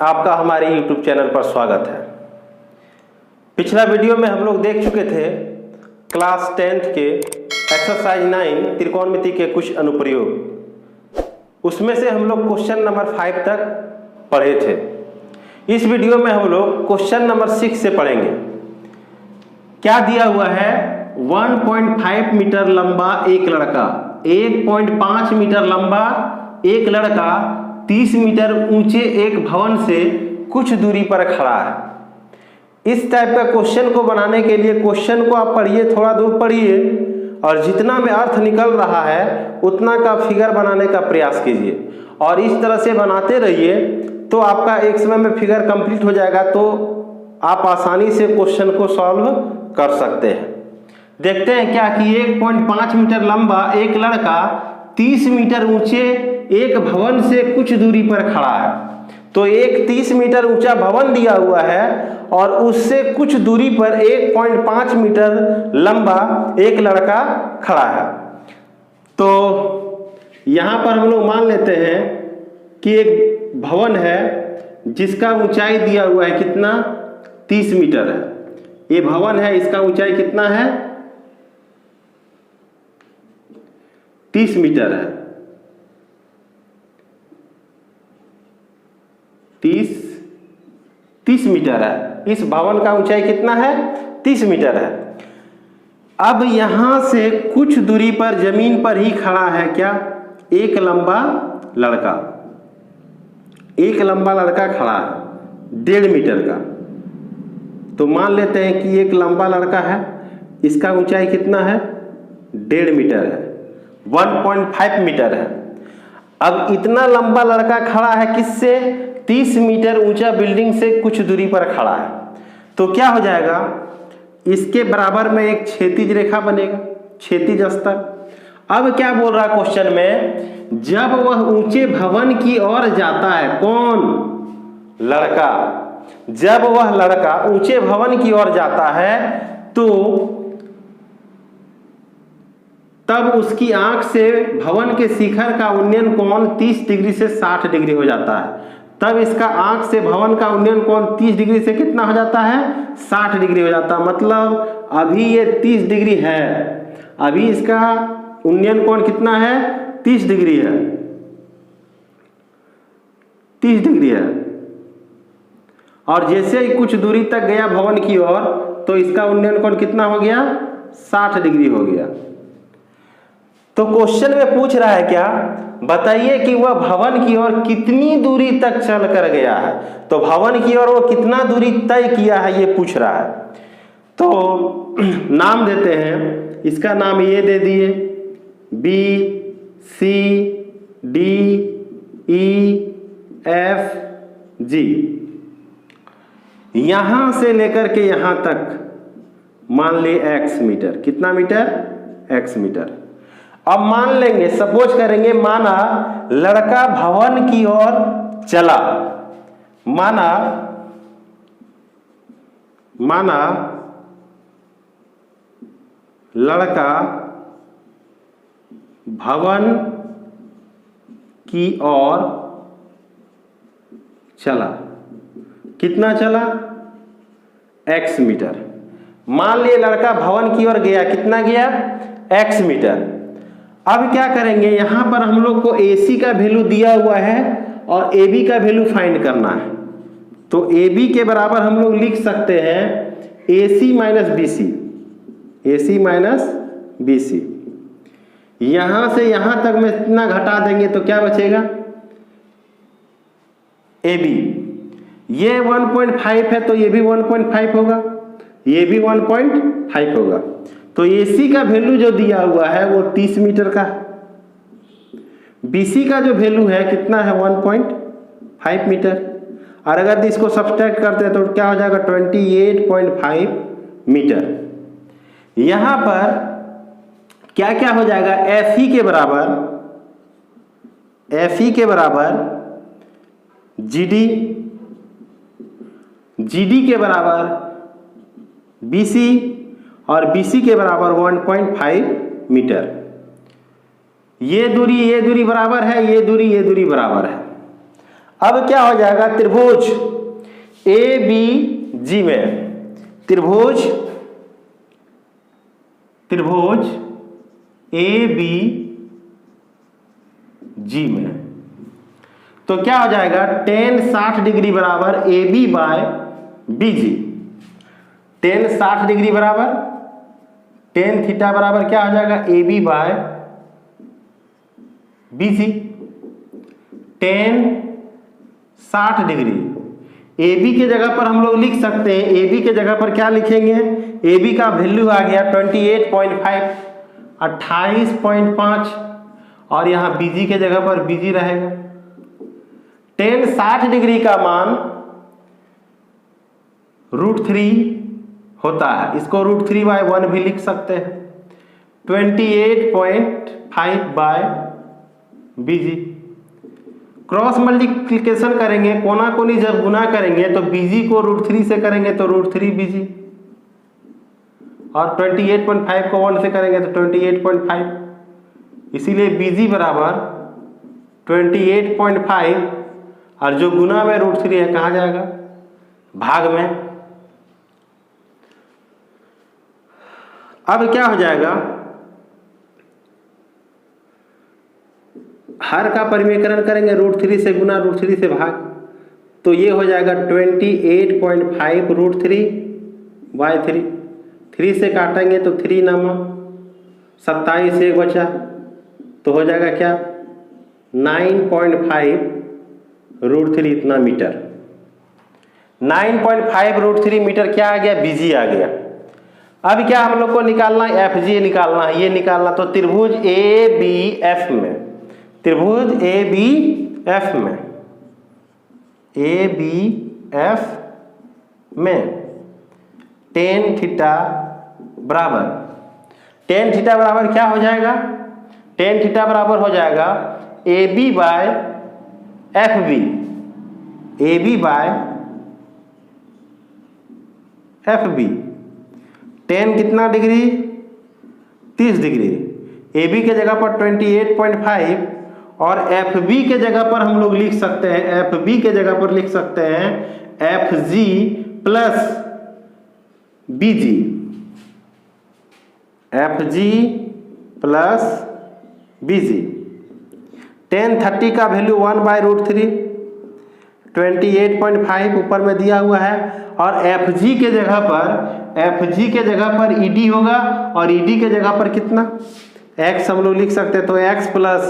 आपका हमारे YouTube channel पर स्वागत है। पिछला वीडियो में हम लोग देख चुके थे क्लास 10th के एक्सरसाइज 9 त्रिकोणमिति के कुछ अनुप्रयोग। उसमें से हम लोग क्वेश्चन नंबर 5 तक पढ़े थे। इस वीडियो में हम लोग क्वेश्चन नंबर 6 से पढ़ेंगे। क्या दिया हुआ है? 1.5 मीटर लंबा एक लड़का, 1.5 मीटर लंबा एक लड़का 30 मीटर ऊंचे एक भवन से कुछ दूरी पर खड़ा है। इस टाइप का क्वेश्चन को बनाने के लिए क्वेश्चन को आप पढ़िए, थोड़ा दूर पढ़िए और जितना में अर्थ निकल रहा है उतना का फिगर बनाने का प्रयास कीजिए और इस तरह से बनाते रहिए तो आपका एक समय में फिगर कंप्लीट हो जाएगा, तो आप आसानी से क्वेश्चन को सॉल्व कर सकते हैं। देखते हैं क्या कि 1.5 मीटर लंबा एक लड़का 30 मीटर ऊंचे एक भवन से कुछ दूरी पर खड़ा है। तो एक 30 मीटर ऊंचा भवन दिया हुआ है और उससे कुछ दूरी पर 1.5 मीटर लंबा एक लड़का खड़ा है। तो यहाँ पर हम लोग मान लेते हैं कि एक भवन है जिसका ऊंचाई दिया हुआ है कितना? 30 मीटर है। ये भवन है, इसका ऊंचाई कितना है? 30 मीटर है। 30 मीटर है। इस भवन का ऊंचाई कितना है? 30 मीटर है। अब यहां से कुछ दूरी पर जमीन पर ही खड़ा है क्या? एक लंबा लड़का। एक लंबा लड़का खड़ा है 1.5 मीटर का। तो मान लेते हैं कि एक लंबा लड़का है, इसका ऊंचाई कितना है? 1.5 मीटर है, 1.5 मीटर है। अब इतना लंबा लड़का खड़ा है किससे? 30 मीटर ऊंचा बिल्डिंग से कुछ दूरी पर खड़ा है। तो क्या हो जाएगा? इसके बराबर में एक क्षैतिज रेखा बनेगा, क्षैतिज स्तर। अब क्या बोल रहा है क्वेश्चन में? जब वह ऊंचे भवन की ओर जाता है, कौन? लड़का। जब वह लड़का ऊंचे भवन की ओर जाता है तो तब उसकी आंख से भवन के शिखर का उन्नयन कोण 30 डिग्री से 60 डिग्री हो जाता है। तब इसका आंख से भवन का उन्नयन कोण 30 डिग्री से कितना हो जाता है? 60 डिग्री हो जाता है। मतलब अभी ये 30 डिग्री है, अभी इसका उन्नयन कोण कितना है? 30 डिग्री है, 30 डिग्री है। और जैसे ही कुछ दूरी तक गया भवन की ओर तो इसका उन्नयन कोण कितना हो गया? 60 डिग्री हो गया। तो क्वेश्चन में पूछ रहा है क्या? बताइए कि वह भवन की ओर कितनी दूरी तक चल कर गया है। तो भवन की ओर वो कितना दूरी तय किया है ये पूछ रहा है। तो नाम देते हैं, इसका नाम ये दे दिए B C D E F G। यहां से लेकर के यहां तक मान ले x मीटर। कितना मीटर? x metre. अब मान लेंगे, सपोज करेंगे, माना लड़का भवन की ओर चला, माना लड़का भवन की ओर चला। कितना चला? x metre. मान लिए लड़का भवन की ओर गया, कितना गया? x metre. अब क्या करेंगे? यहां पर हम लोग को AC का वैल्यू दिया हुआ है और AB का वैल्यू फाइंड करना है। तो AB के बराबर हम लोग लिख सकते हैं AC minus BC, AC minus BC। यहां से यहां तक में इतना घटा देंगे तो क्या बचेगा? AB। ये 1.5 है तो ये भी 1.5 होगा, ये भी 1.5 होगा। तो AC का वैल्यू जो दिया हुआ है वो 30 मीटर का है। BC का जो वैल्यू है कितना है? 1.5 मीटर। और अगर इसको सब्सट्रैक्ट करते हैं तो क्या हो जाएगा? 28.5 मीटर। यहां पर क्या क्या हो जाएगा? FE के बराबर GD, GD के बराबर BC और BC के बराबर 1.5 मीटर। ये दूरी बराबर है, ये दूरी बराबर है। अब क्या हो जाएगा, त्रिभुज ए बी जी में, त्रिभुज ए बी जी में, तो क्या हो जाएगा, tan 60 डिग्री बराबर A B by B G. tan 60 degree बराबर tan थीटा बराबर क्या हो जाएगा, A B by B G. tan 60 degree A B के जगह पर हम लोग लिख सकते हैं, ए बी के जगह पर क्या लिखेंगे, ए बी का वैल्यू आ गया 28.5, 28.5, और यहाँ बी जी के जगह पर बी जी रहेगा। tan 60 डिग्री का मान √3 होता है, इसको √3/1 भी लिख सकते हैं, 28.5 बाय बी जी। क्रॉस मल्टीप्लिकेशन करेंगे, कोना कोनी जब गुना करेंगे तो बीजी को √3 से करेंगे तो √3 बीजी, और 28.5 को 1 से करेंगे तो 28.5, इसीलिए बीजी बराबर 28.5, और जो गुना में √3 है कहाँ जाएगा, भाग में। अब क्या हो जाएगा, हर का परिमेयकरण करेंगे, √3 से गुना √3 से भाग, तो ये हो जाएगा 28.5 √3/3, 3 से काटेंगे तो 3 नामा 27 से बचा, तो हो जाएगा क्या, 9.5 √3 इतना मीटर, 9.5 √3 मीटर क्या आ गया, बीजी आ गया। अब क्या हम लोग को निकालना है, एफ जी निकालना है, ये निकालना, तो त्रिभुज ए बी एफ में, त्रिभुज ए बी एफ में, ए बी एफ में tan थीटा बराबर, tan थीटा बराबर क्या हो जाएगा, tan थीटा बराबर हो जाएगा A B by F B, A B by F B. tan कितना डिग्री, 30 डिग्री, ए बी के जगह पर 28.5, और एफ बी के जगह पर हम लोग लिख सकते हैं, एफ बी के जगह पर लिख सकते हैं एफ जी प्लस बी जी, F G plus B G. tan 30 का वैल्यू 1/√3, 28.5 ऊपर में दिया हुआ है, और एफ जी के जगह पर ई डी होगा, और ई डी के जगह पर कितना, x हम लोग लिख सकते हैं, तो x प्लस,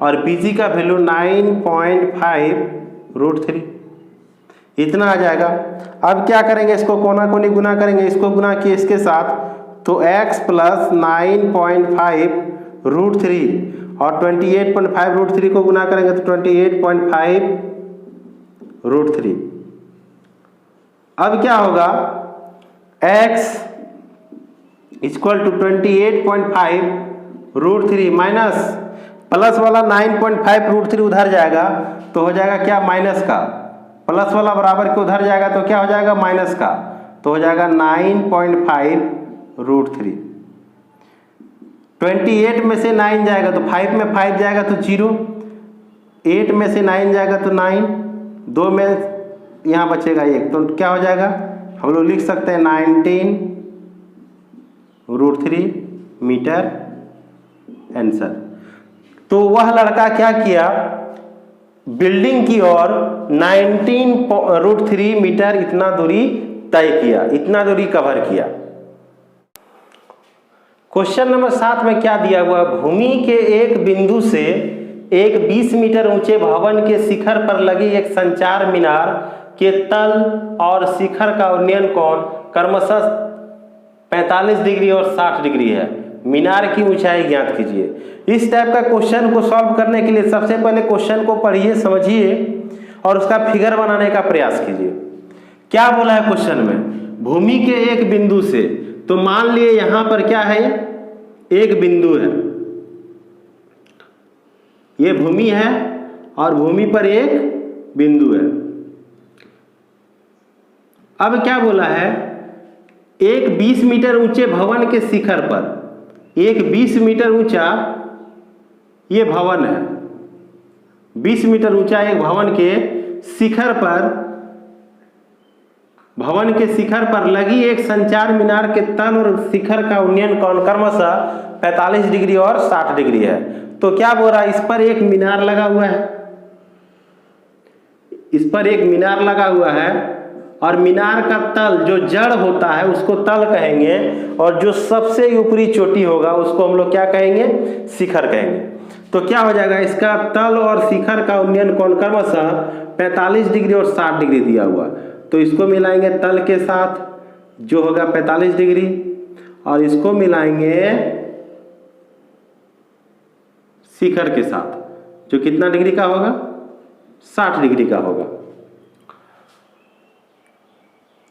और बी जी का वैल्यू 9.5 √3, इतना आ जाएगा। अब क्या करेंगे, इसको कोना कोनी गुना करेंगे, इसको गुना किए इसके साथ, तो x प्लस 9.5 √3, और 28.5 √3 को गुना करेंगे तो 28.5 √3। अब क्या होगा, x equal to 28.5 √3 minus plus वाला 9.5 √3 उधर जाएगा, तो हो जाएगा क्या, माइनस का, प्लस वाला बराबर के उधर जाएगा तो क्या हो जाएगा, माइनस का, तो हो जाएगा 9.5 √3। 28 में से 9 जाएगा तो 5 में 5 जाएगा तो 0, 8 में से 9 जाएगा तो 9, 2 में यहाँ बचेगा 1, तो क्या हो जाएगा, हम लोग लिख सकते हैं 19 √3 मीटर आंसर। तो वह लड़का क्या किया, बिल्डिंग की ओर 19 √3 मीटर इतना दूरी तय किया, इतना दूरी कवर किया। क्वेश्चन नंबर 7 में क्या दिया हुआ, भूमि के एक बिंदु से एक 20 मीटर ऊंचे भवन के शिखर पर लगी एक संचार मीनार के तल और शिखर का उन्नयन कोण क्रमशः 45 डिग्री और 60 डिग्री है, मीनार की ऊंचाई ज्ञात कीजिए। इस टाइप का क्वेश्चन को सॉल्व करने के लिए सबसे पहले क्वेश्चन को पढ़िए, समझिए, और उसका फिगर बनाने का प्रयास कीजिए। क्या बोला है क्वेश्चन में, भूमि के एक बिंदु से, तो मान लिए यहां पर क्या है, एक बिंदु है, ये भूमि है और भूमि पर एक बिंदु है। अब क्या बोला है, एक 20 मीटर ऊंचे भवन के शिखर पर, एक 20 मीटर ऊंचा ये भवन है, 20 मीटर ऊंचा एक भवन के शिखर पर, भवन के शिखर पर लगी एक संचार मीनार के तल और शिखर का उन्नयन कोण क्रमशः 45 डिग्री और 60 डिग्री है। तो क्या बोल रहा है, इस पर एक मीनार लगा हुआ है, इस पर एक मीनार लगा हुआ है और मीनार का तल जो जड़ होता है उसको तल कहेंगे और जो सबसे ऊपरी चोटी होगा उसको हम लोग क्या कहेंगे, शिखर कहेंगे। तो क्या हो जाएगा, इसका तल और शिखर का उन्नयन कोण क्रमशः 45 डिग्री और 60 डिग्री दिया हुआ, तो इसको मिलाएंगे तल के साथ जो होगा 45 डिग्री और इसको मिलाएंगे शिखर के साथ जो कितना डिग्री का होगा, 60 डिग्री का होगा।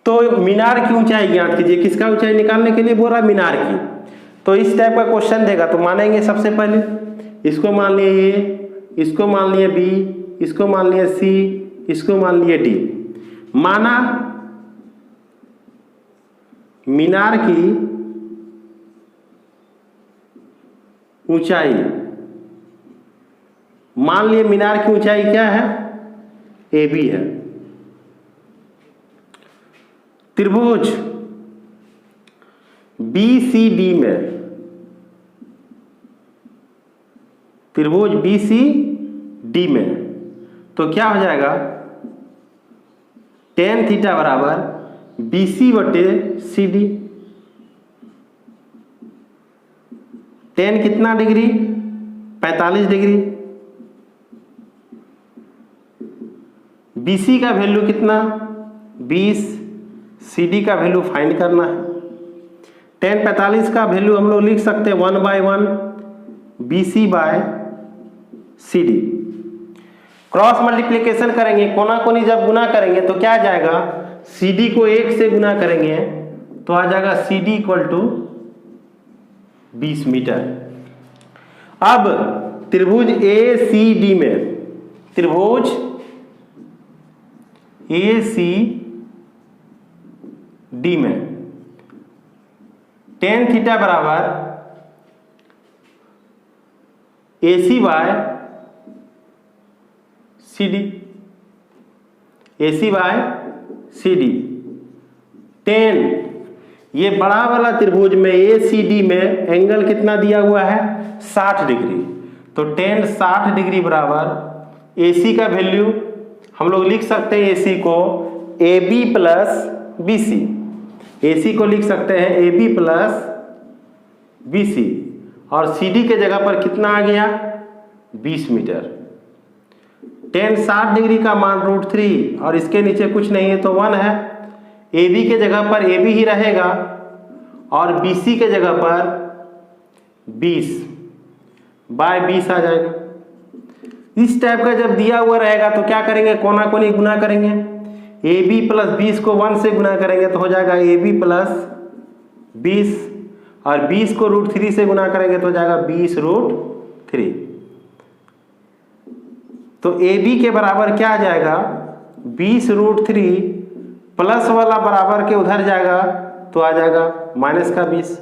तो मीनार की ऊंचाई ज्ञात कीजिए, किसका ऊंचाई निकालने के लिए बोल रहा है, मीनार की। तो इस टाइप का क्वेश्चन देगा तो मानेंगे सबसे पहले इसको मान लिए ए, इसको मान लिए बी, इसको मान लिए सी, इसको मान लिए डी। माना मीनार की ऊंचाई, मान लिए मीनार की ऊंचाई क्या है, ए बी है। त्रिभुज बी सी डी में, त्रिभुज बी सी डी में तो क्या हो जाएगा, tan थीटा बराबर बी सी बटे सी डी। tan कितना डिग्री, 45 डिग्री। बी सी का वैल्यू कितना, 20, सी डी का वैल्यू फाइंड करना है। tan 45 का वैल्यू हम लोग लिख सकते हैं 1/1 B C by C D. Cross multiplication करेंगे, कोना कोनी जब गुना करेंगे तो क्या आ जाएगा, सी डी को 1 से गुना करेंगे तो आ जाएगा C D equal to 20 metre. अब त्रिभुज ए सी डी में, त्रिभुज ए सी डी में tan थीटा बराबर A C by C D, A C by C D. tan, ये बड़ा वाला त्रिभुज में ए सी डी में एंगल कितना दिया हुआ है, 60 डिग्री। तो tan 60 डिग्री बराबर ए सी का वैल्यू हम लोग लिख सकते हैं, ए सी को A B plus B C, A C को लिख सकते हैं A B plus B C और सी डी के जगह पर कितना आ गया, 20 मीटर। tan 60 डिग्री का मान √3 और इसके नीचे कुछ नहीं है तो 1 है। ए बी के जगह पर ए बी ही रहेगा और बी सी के जगह पर 20/20 आ जाएगा। इस टाइप का जब दिया हुआ रहेगा तो क्या करेंगे, कोना कोनी गुना करेंगे, ए बी प्लस 20 को 1 से गुना करेंगे तो हो जाएगा ए बी प्लस 20 और 20 को √3 से गुना करेंगे तो हो जाएगा 20√3। तो ए बी के बराबर क्या आ जाएगा, 20√3 प्लस वाला बराबर के उधर जाएगा तो आ जाएगा -20।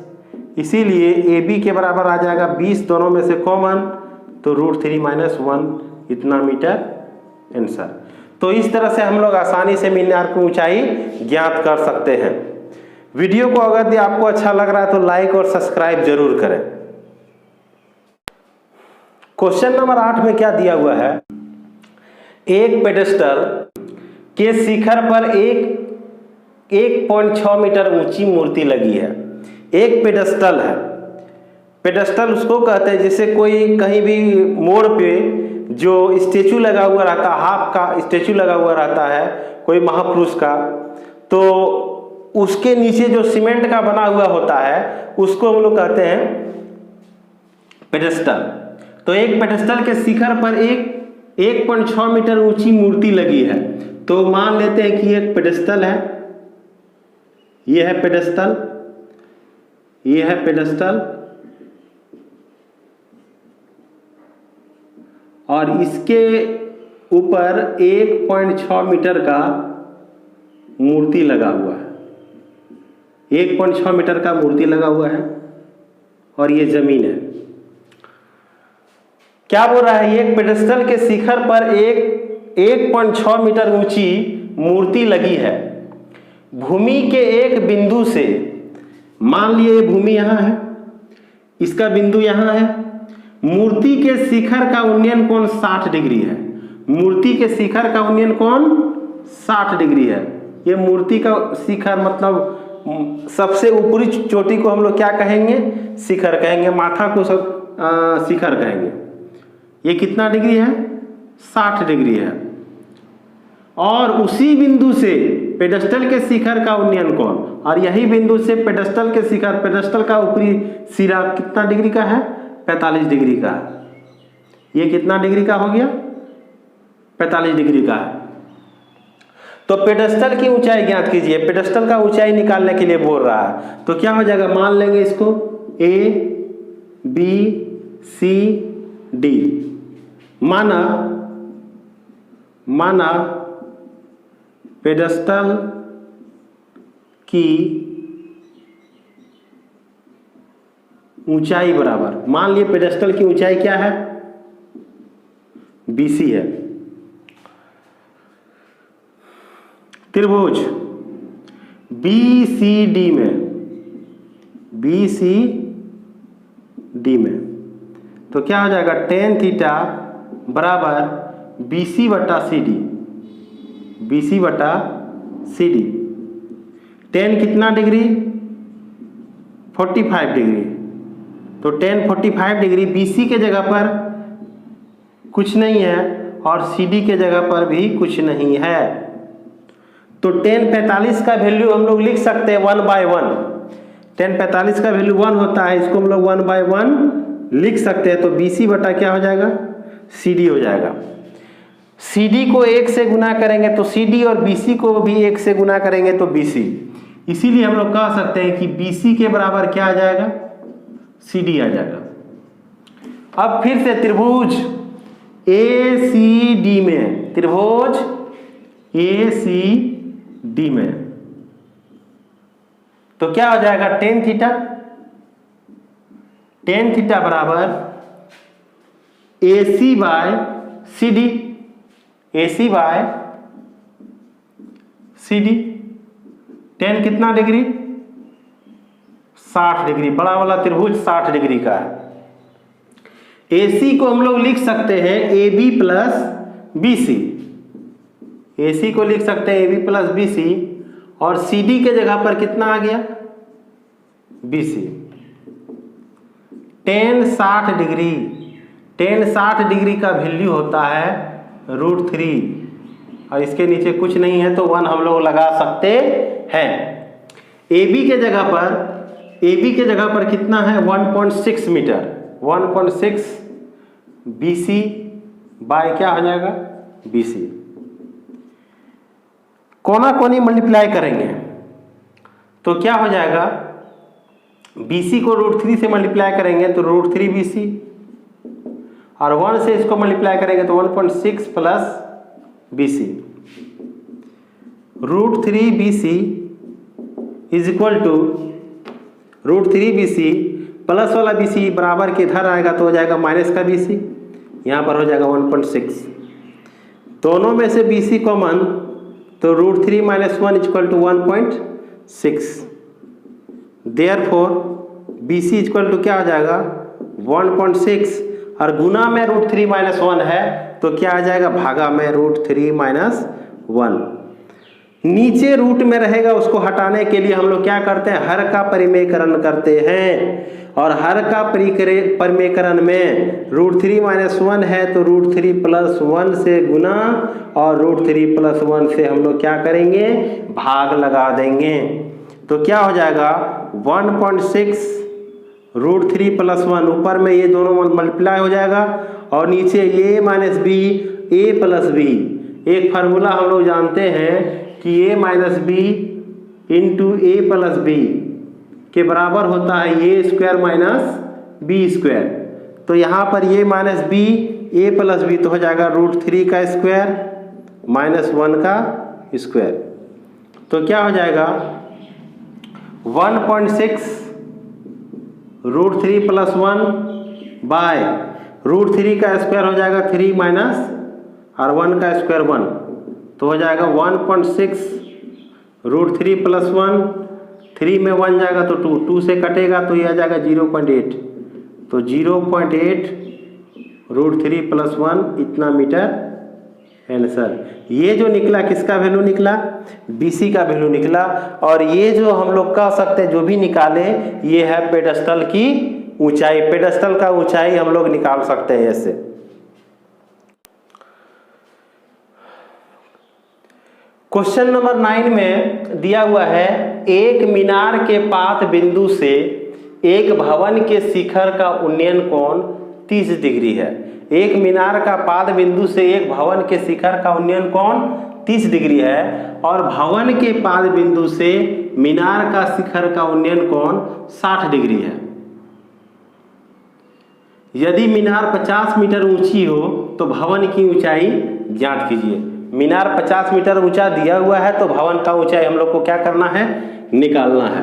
इसीलिए ए बी के बराबर आ जाएगा 20, दोनों में से कॉमन तो √3 - 1 इतना मीटर आंसर। तो इस तरह से हम लोग आसानी से मीनार की ऊंचाई ज्ञात कर सकते हैं। वीडियो को अगर आपको अच्छा लग रहा है तो लाइक और सब्सक्राइब जरूर करें। क्वेश्चन नंबर 8 में क्या दिया हुआ है, एक पेडेस्टल के शिखर पर 1.6 मीटर ऊंची मूर्ति लगी है। एक पेडेस्टल है, पेडेस्टल उसको कहते हैं जैसे कोई कहीं भी मोड़ पे जो स्टेचू लगा हुआ रहता है, हाफ का स्टेचू लगा हुआ रहता है कोई महापुरुष का, तो उसके नीचे जो सीमेंट का बना हुआ होता है उसको हम लोग कहते हैं पेडेस्टल। तो एक पेडेस्टल के शिखर पर 1.6 मीटर ऊंची मूर्ति लगी है। तो मान लेते हैं कि एक पेडेस्टल है, ये है पेडेस्टल, ये है पेडेस्टल और इसके ऊपर 1.6 मीटर का मूर्ति लगा हुआ है, 1.6 मीटर का मूर्ति लगा हुआ है और ये जमीन है। क्या बोल रहा है, एक पेडेस्टल के शिखर पर 1.6 मीटर ऊंची मूर्ति लगी है। भूमि के एक बिंदु से, मान लिए भूमि यहाँ है, इसका बिंदु यहाँ है, मूर्ति के शिखर का उन्नयन कोण 60 डिग्री है। मूर्ति के शिखर का उन्नयन कोण 60 डिग्री है। ये मूर्ति का शिखर मतलब सबसे ऊपरी चोटी को हम लोग क्या कहेंगे? शिखर कहेंगे। माथा को सब शिखर कहेंगे। ये कितना डिग्री है? 60 डिग्री है। और उसी बिंदु से पेडस्टल के शिखर का उन्नयन कोण, और यही बिंदु से पेडस्टल के शिखर, पेडस्टल का ऊपरी सिरा कितना डिग्री का है? 45 डिग्री का है। ये कितना डिग्री का हो गया? 45 डिग्री का है। तो पेडस्टल की ऊंचाई ज्ञात कीजिए। पेडस्टल का ऊंचाई निकालने के लिए बोल रहा है, तो क्या हो जाएगा? मान लेंगे इसको A, B, C, D। माना पेडस्टल की ऊंचाई बराबर, मान लिए पेडस्टल की ऊंचाई क्या है? BC है। त्रिभुज BCD में तो क्या हो जाएगा? tan थीटा बराबर BC बटा CD। tan कितना डिग्री? 45 डिग्री। तो tan 45 डिग्री BC के जगह पर कुछ नहीं है और CD के जगह पर भी कुछ नहीं है। तो tan 45 का वैल्यू हम लोग लिख सकते हैं 1/1। tan 45 का वैल्यू 1 होता है, इसको हम लोग 1/1 लिख सकते हैं। तो BC बटा क्या हो जाएगा? CD हो जाएगा। CD को 1 से गुना करेंगे तो CD, और BC को भी 1 से गुना करेंगे तो BC। इसीलिए हम लोग कह सकते हैं कि BC के बराबर क्या आ जाएगा? CD आ जाएगा। अब फिर से त्रिभुज ACD में, त्रिभुज ACD में तो क्या हो जाएगा? tan थीटा बराबर AC बाय CD। tan कितना डिग्री? 60 डिग्री। बड़ा वाला त्रिभुज 60 डिग्री का है। AC को हम लोग लिख सकते हैं AB प्लस BC। AC को लिख सकते हैं AB प्लस BC, और CD के जगह पर कितना आ गया? BC। tan 60 degree, tan 60 degree का वैल्यू होता है √3, और इसके नीचे कुछ नहीं है तो 1 हम लोग लगा सकते हैं। AB के जगह पर कितना है? 1.6 मीटर। 1.6 BC बाय क्या हो जाएगा? BC। कोना कोनी मल्टीप्लाई करेंगे तो क्या हो जाएगा? BC को √3 से मल्टीप्लाई करेंगे तो √3 BC, और 1 से इसको मल्टीप्लाई करेंगे तो 1.6 plus BC। √3 BC is equal to √3 BC plus वाला BC बराबर के इधर आएगा तो हो जाएगा माइनस का BC, यहाँ पर हो जाएगा 1.6। दोनों में से BC कॉमन, तो √3 - 1 equal to 1.6। Therefore BC equal to क्या हो जाएगा? 1.6, और गुना में √3 - 1 है तो क्या आ जाएगा? भागा में √3 - 1। नीचे रूट में रहेगा, उसको हटाने के लिए हम लोग क्या करते हैं? हर का परिमेयकरण करते हैं, और हर का परिमेयकरण में √3 - 1 है तो √3 + 1 से गुना, और √3 + 1 से हम लोग क्या करेंगे? भाग लगा देंगे। तो क्या हो जाएगा? 1.6 √3 + 1, ऊपर में ये दोनों मल्टीप्लाई हो जाएगा, और नीचे A - B, A + B। एक फार्मूला हम लोग जानते हैं कि A - B × A + B के बराबर होता है A² - B²। तो यहाँ पर A - B, A + B तो हो जाएगा √3 का स्क्वायर -1 का स्क्वायर। तो क्या हो जाएगा? 1.6 √3 + 1 बाय √3 का स्क्वायर हो जाएगा 3 - और 1 का स्क्वायर 1, तो हो जाएगा 1.6 √3 + 1, 3 में 1 जाएगा तो 2, 2 से कटेगा तो ये आ जाएगा 0.8, तो 0.8 √3 + 1 इतना मीटर आंसर। ये जो निकला किसका वैल्यू निकला? BC का वैल्यू निकला। और ये जो हम लोग कह सकते हैं जो भी निकाले ये है पेडस्टल की ऊंचाई। पेडस्टल का ऊंचाई हम लोग निकाल सकते हैं ऐसे। क्वेश्चन नंबर 9 में दिया हुआ है एक मीनार के पाद बिंदु से एक भवन के शिखर का उन्नयन कोण 30 डिग्री है। एक मीनार का पाद बिंदु से एक भवन के शिखर का उन्नयन कोण 30 डिग्री है और भवन के पाद बिंदु से मीनार का शिखर का उन्नयन कोण 60 डिग्री है। यदि मीनार 50 मीटर ऊंची हो तो भवन की ऊंचाई ज्ञात कीजिए। मीनार 50 मीटर ऊंचा दिया हुआ है तो भवन का ऊंचाई हम लोग को क्या करना है? निकालना है।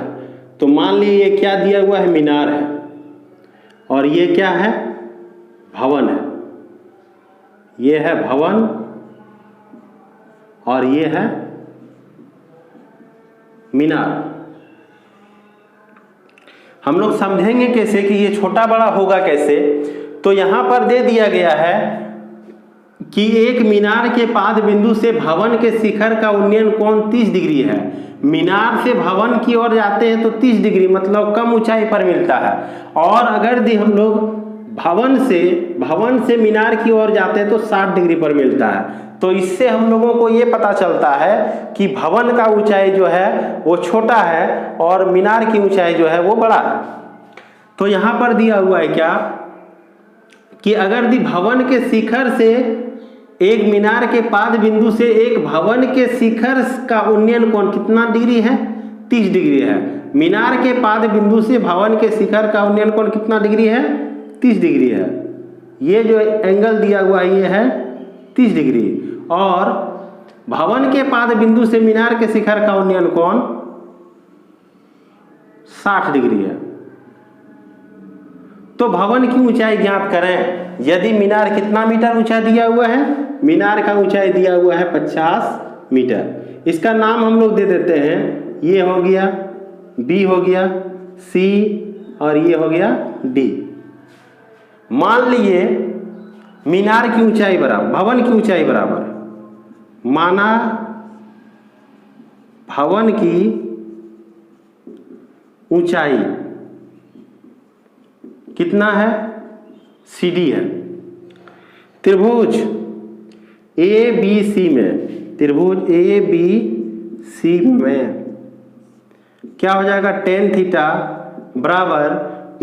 तो मान लीजिए ये क्या दिया हुआ है? मीनार है और ये क्या है? भवन है। ये है भवन और ये है मीनार। हम लोग समझेंगे कैसे कि ये छोटा बड़ा होगा कैसे। तो यहां पर दे दिया गया है कि एक मीनार के पाद बिंदु से भवन के शिखर का उन्नयन कोण 30 डिग्री है। मीनार से भवन की ओर जाते हैं तो 30 डिग्री मतलब कम ऊंचाई पर मिलता है। और अगर भी हम लोग भवन से मीनार की ओर जाते हैं तो 60 डिग्री पर मिलता है। तो इससे हम लोगों को ये पता चलता है कि भवन का ऊंचाई जो है वो छोटा है और मीनार की ऊंचाई जो है वो बड़ा है। तो यहाँ पर दिया हुआ है क्या कि अगर भवन के शिखर से एक मीनार के पाद बिंदु से एक भवन के शिखर का उन्नयन कोण कितना डिग्री है? 30 डिग्री है। मीनार के पाद बिंदु से भवन के शिखर का उन्नयन कोण कितना डिग्री है? 30 डिग्री है। ये जो एंगल दिया हुआ है ये है 30 डिग्री और भवन के पाद बिंदु से मीनार के शिखर का उन्नयन कोण 60 डिग्री है। तो भवन की ऊंचाई ज्ञात करें। यदि मीनार कितना मीटर ऊंचा दिया हुआ है? मीनार का ऊंचाई दिया हुआ है 50 मीटर। इसका नाम हम लोग दे देते हैं। ये हो गया B हो गया C और ये हो गया D। मान लीजिए मीनार की ऊंचाई बराबर भवन की ऊंचाई बराबर, माना भवन की ऊंचाई कितना है? CD है। त्रिभुज ABC में में क्या हो जाएगा? tan थीटा बराबर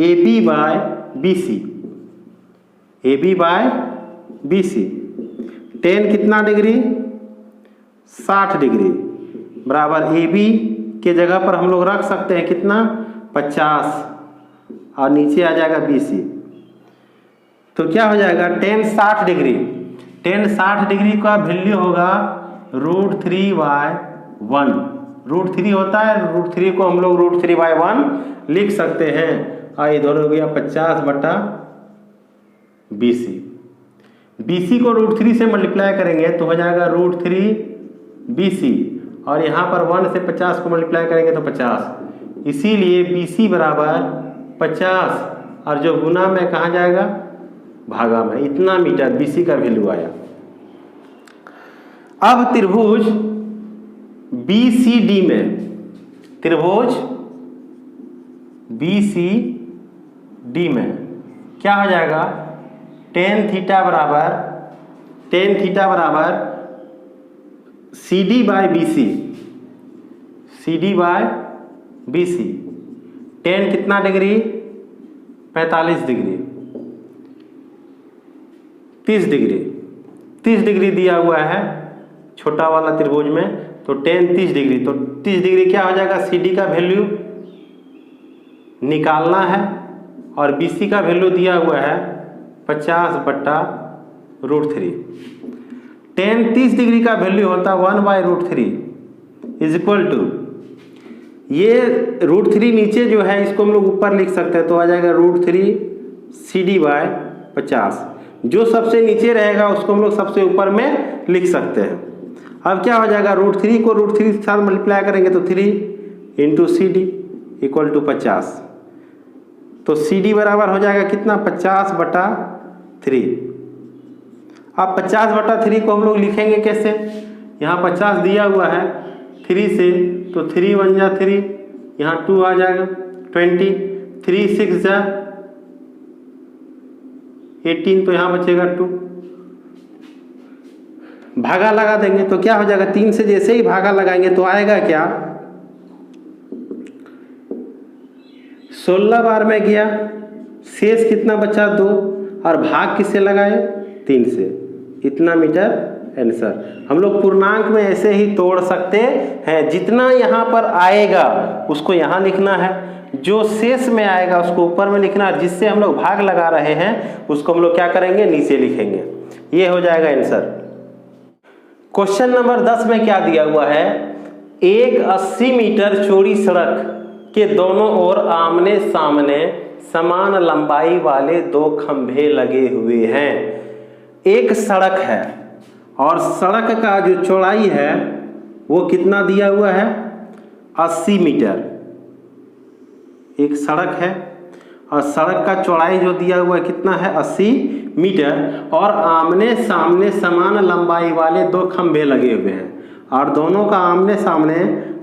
AB/BC। tan कितना डिग्री? 60 डिग्री बराबर AB के जगह पर हम लोग रख सकते हैं कितना? 50 और नीचे आ जाएगा BC। तो क्या हो जाएगा? tan 60 degree. tan 60 डिग्री का वैल्यू होगा √3/1। √3 होता है, √3 को हम लोग √3/1 लिख सकते हैं। और इधर हो गया 50/BC। BC को √3 से मल्टीप्लाई करेंगे तो हो जाएगा √3BC और यहाँ पर 1 से 50 को मल्टीप्लाई करेंगे तो 50। इसीलिए BC बराबर 50 और जो गुना में कहाँ जाएगा? भागा में। इतना मीटर BC का वैल्यू आया। अब त्रिभुज BCD में क्या हो जाएगा? tan थीटा बराबर CD/BC। tan कितना डिग्री? 45 डिग्री। 30 डिग्री 30 डिग्री दिया हुआ है छोटा वाला त्रिभुज में। तो tan 30 डिग्री, तो 30 डिग्री क्या हो जाएगा? CD का वैल्यू निकालना है और BC का वैल्यू दिया हुआ है 50/√3। tan 30 डिग्री का वैल्यू होता है 1/√3 इज इक्वल टू, ये √3 नीचे जो है इसको हम लोग ऊपर लिख सकते हैं तो आ जाएगा √3 CD/50। जो सबसे नीचे रहेगा उसको हम लोग सबसे ऊपर में लिख सकते हैं। अब क्या हो जाएगा, √3 को √3 के साथ मल्टीप्लाई करेंगे तो 3 इंटू CD इक्वल टू 50। तो CD बराबर हो जाएगा कितना, 50/3। अब 50/3 को हम लोग लिखेंगे कैसे, यहाँ 50 दिया हुआ है 3 से, तो 3 1 जा 3, यहाँ 2 आ जाएगा 20, 3 6 जा 18, तो यहाँ बचेगा 2। भागा लगा देंगे तो क्या हो जाएगा, 3 से जैसे ही भागा लगाएंगे तो आएगा क्या, 16 बार में गया, शेष कितना बचा 2, और भाग किससे लगाए 3 से, इतना मीटर आंसर। हम लोग पूर्णांक में ऐसे ही तोड़ सकते हैं, जितना यहाँ पर आएगा उसको यहाँ लिखना है, जो शेष में आएगा उसको ऊपर में लिखना है, जिससे हम लोग भाग लगा रहे हैं उसको हम लोग क्या करेंगे, नीचे लिखेंगे। ये हो जाएगा आंसर। क्वेश्चन नंबर 10 में क्या दिया हुआ है, एक 80 मीटर चौड़ी सड़क के दोनों ओर आमने सामने समान लंबाई वाले 2 खंभे लगे हुए हैं। एक सड़क है और सड़क का जो चौड़ाई है वो कितना दिया हुआ है, 80 मीटर। एक सड़क है और सड़क का चौड़ाई जो दिया हुआ है कितना है, 80 मीटर, और आमने सामने समान लंबाई वाले 2 खंभे लगे हुए हैं, और दोनों का आमने सामने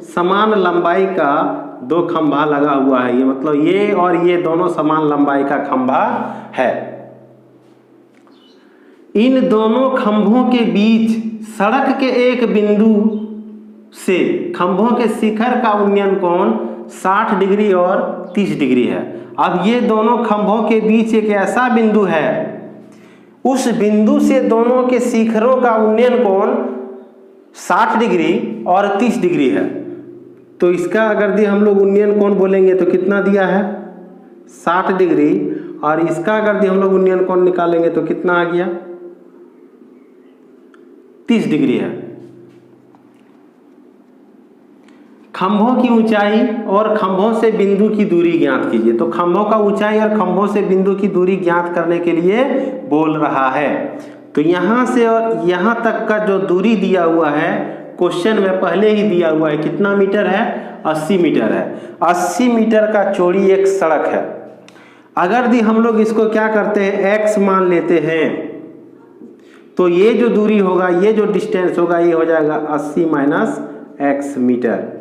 समान लंबाई का 2 खंभा लगा हुआ है। ये मतलब ये और ये दोनों समान लंबाई का खंभा है। इन दोनों खंभों के बीच सड़क के एक बिंदु से खंभों के शिखर का उन्नयन कोण 60 डिग्री और 30 डिग्री है। अब ये दोनों खंभों के बीच एक ऐसा बिंदु है, उस बिंदु से दोनों के शिखरों का उन्नयन कोण 60 डिग्री और 30 डिग्री है। तो इसका अगर हम लोग उन्नयन कोण बोलेंगे तो कितना दिया है, 60 डिग्री, और इसका अगर हम लोग उन्नयन कोण निकालेंगे तो कितना आ गया, 30 डिग्री है। खंभों की ऊंचाई और खंभों से बिंदु की दूरी ज्ञात कीजिए। तो खंभों का ऊंचाई और खंभों से बिंदु की दूरी ज्ञात करने के लिए बोल रहा है। तो यहाँ से और यहाँ तक का जो दूरी दिया हुआ है क्वेश्चन में पहले ही दिया हुआ है, कितना मीटर है, 80 मीटर है। 80 मीटर का चौड़ी एक सड़क है। अगर भी हम लोग इसको क्या करते हैं, x मान लेते हैं, तो ये जो दूरी होगा, ये जो डिस्टेंस होगा, ये हो जाएगा 80 minus x metre.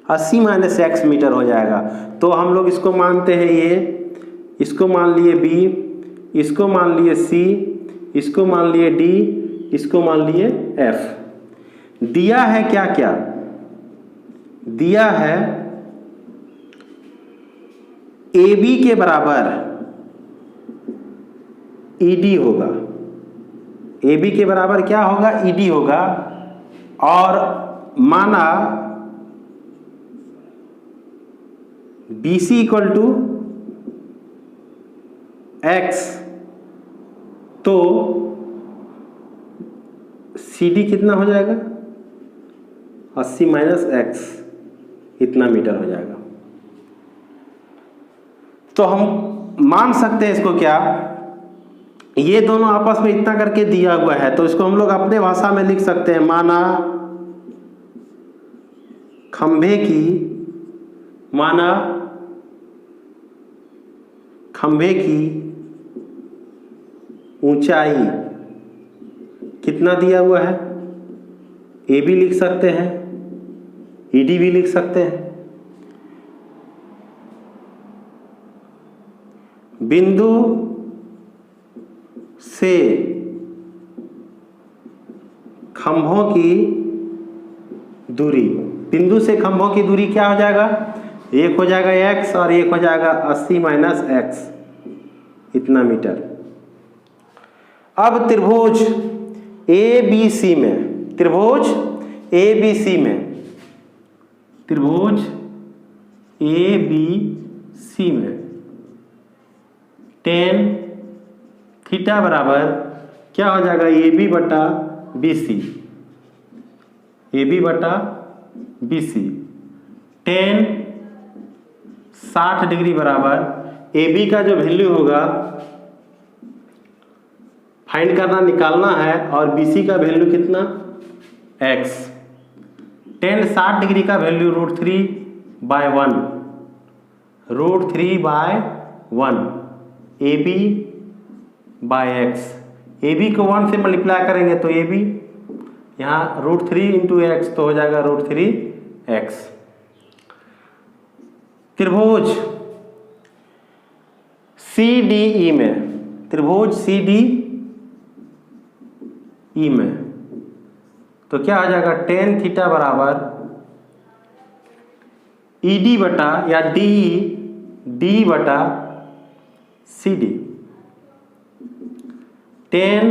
80 minus x metre हो जाएगा। तो हम लोग इसको मानते हैं, ये इसको मान लिए b, इसको मान लिए c, इसको मान लिए d, इसको मान लिए f। दिया है क्या क्या, दिया है AB के बराबर ED होगा। AB के बराबर क्या होगा, ED होगा। और माना BC इक्वल टू x, तो CD कितना हो जाएगा, 80 माइनस x, इतना मीटर हो जाएगा। तो हम मान सकते हैं इसको क्या, ये दोनों आपस में इतना करके दिया हुआ है, तो इसको हम लोग अपने भाषा में लिख सकते हैं, माना खंभे की ऊंचाई कितना दिया हुआ है, AB लिख सकते हैं, ED भी लिख सकते हैं। बिंदु से खंभों की दूरी, बिंदु से खंभों की दूरी क्या हो जाएगा, एक हो जाएगा x और एक हो जाएगा 80 माइनस x, इतना मीटर। अब त्रिभुज ABC में, त्रिभुज ABC में tan थीटा बराबर क्या हो जाएगा, AB बटा BC। tan 60 डिग्री बराबर AB का जो वैल्यू होगा फाइंड करना, निकालना है। और BC का वैल्यू कितना, x। tan 60 डिग्री का वैल्यू √3/1, √3/1 AB/x। AB को 1 से मल्टीप्लाई करेंगे तो AB, यहाँ √3 × x तो हो जाएगा √3x। त्रिभुज CDE में, त्रिभुज CDE में तो क्या हो जाएगा, tan थीटा बराबर ED बटा या D बटा CD। tan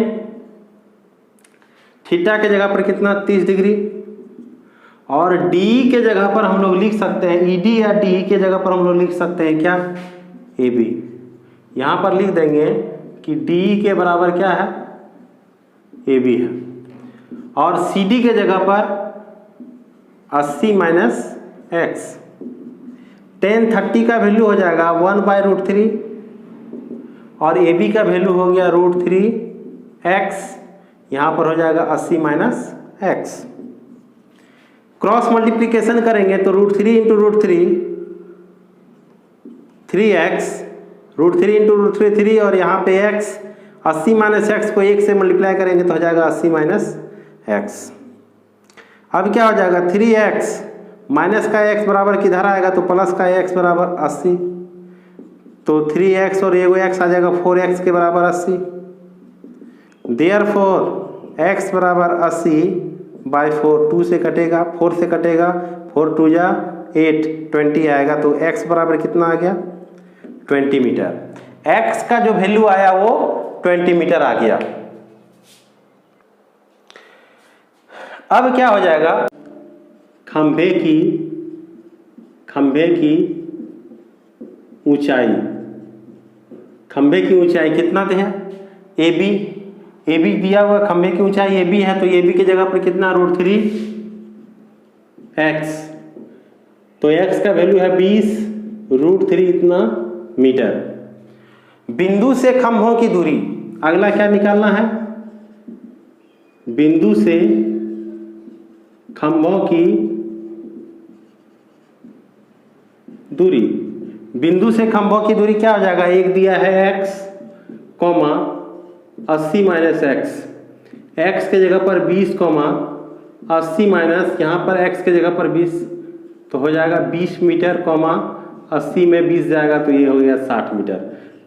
थीटा के जगह पर कितना, 30 डिग्री, और D के जगह पर हम लोग लिख सकते हैं, ED या DE के जगह पर हम लोग लिख सकते हैं क्या, AB। यहाँ पर लिख देंगे कि D के बराबर क्या है, AB है, और CD के जगह पर 80 - x। tan 30 का वैल्यू हो जाएगा 1/√3 और AB का वैल्यू हो गया √3x। यहाँ पर हो जाएगा 80 - x। क्रॉस मल्टीप्लिकेशन करेंगे तो √3 × √3 3x, √3 × √3 3, और यहाँ पे x 80 - x को 1 से मल्टीप्लाई करेंगे तो हो जाएगा 80 - x। अब क्या हो जाएगा, 3x माइनस का x बराबर किधर आएगा, तो प्लस का x बराबर 80, तो 3x और एगो x आ जाएगा 4x के बराबर 80। देयरफॉर x बराबर 80/4, 2 से कटेगा, 4 से कटेगा, 4 × 2 = 8, 20 आएगा, तो x बराबर कितना आ गया, 20 मीटर। x का जो वैल्यू आया वो 20 मीटर आ गया। अब क्या हो जाएगा, खंभे की ऊंचाई, खंभे की ऊंचाई कितना है, AB दिया हुआ, खंभे की ऊंचाई AB है, तो AB की जगह पर कितना, √3x, तो x का वैल्यू है 20, √3 इतना मीटर। बिंदु से खंभों की दूरी, अगला क्या निकालना है, बिंदु से खंभों की दूरी। बिंदु से खंभों की दूरी क्या हो जाएगा, एक दिया है x, 80 - x, x के जगह पर 20, 80 - यहाँ पर x के जगह पर 20, तो हो जाएगा 20 मीटर, 80 में 20 जाएगा तो ये हो गया 60 मीटर।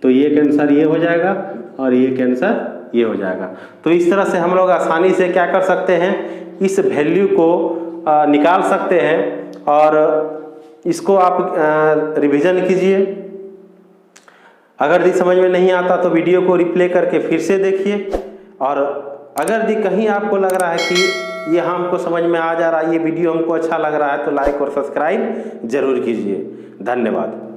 तो ये कैंसर ये हो जाएगा और ये कैंसर ये हो जाएगा। तो इस तरह से हम लोग आसानी से क्या कर सकते हैं, इस वैल्यू को निकाल सकते हैं, और इसको आप रिवीजन कीजिए। अगर यदि समझ में नहीं आता तो वीडियो को रिप्ले करके फिर से देखिए, और अगर यदि कहीं आपको लग रहा है कि ये हमको समझ में आ जा रहा है, ये वीडियो हमको अच्छा लग रहा है, तो लाइक और सब्सक्राइब जरूर कीजिए। धन्यवाद।